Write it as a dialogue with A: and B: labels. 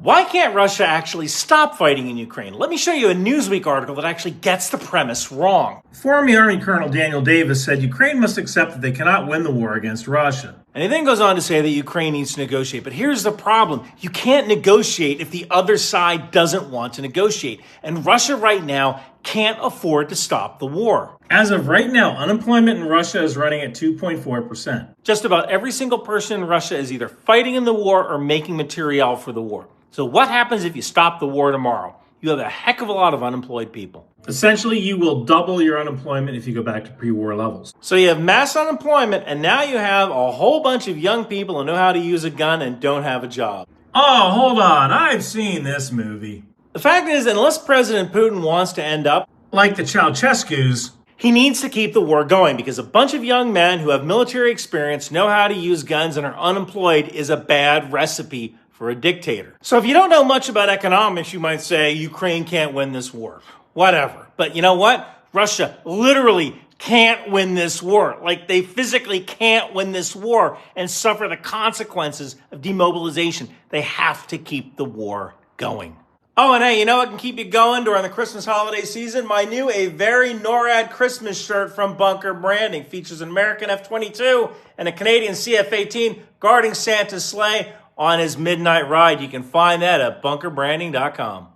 A: Why can't Russia actually stop fighting in Ukraine? Let me show you a Newsweek article that actually gets the premise wrong.
B: Former Army Colonel Daniel Davis said Ukraine must accept that they cannot win the war against Russia.
A: And he then goes on to say that Ukraine needs to negotiate. But here's the problem. You can't negotiate if the other side doesn't want to negotiate. And Russia right now can't afford to stop the war.
B: As of right now, unemployment in Russia is running at 2.4%.
A: Just about every single person in Russia is either fighting in the war or making material for the war. So what happens if you stop the war tomorrow? You have a heck of a lot of unemployed people.
B: Essentially, you will double your unemployment if you go back to pre-war levels.
A: So you have mass unemployment, and now you have a whole bunch of young people who know how to use a gun and don't have a job.
B: Oh, hold on. I've seen this movie.
A: The fact is, unless President Putin wants to end up
B: like the Ceausescu's,
A: he needs to keep the war going because a bunch of young men who have military experience, know how to use guns, and are unemployed is a bad recipe for a dictator. So if you don't know much about economics, you might say Ukraine can't win this war. Whatever. But you know what? Russia literally can't win this war. Like, they physically can't win this war and suffer the consequences of demobilization. They have to keep the war going. Oh, and hey, you know what can keep you going during the Christmas holiday season? My new A Very NORAD Christmas shirt from Bunker Branding features an American F-22 and a Canadian CF-18 guarding Santa's sleigh on his midnight ride. You can find that at bunkerbranding.com.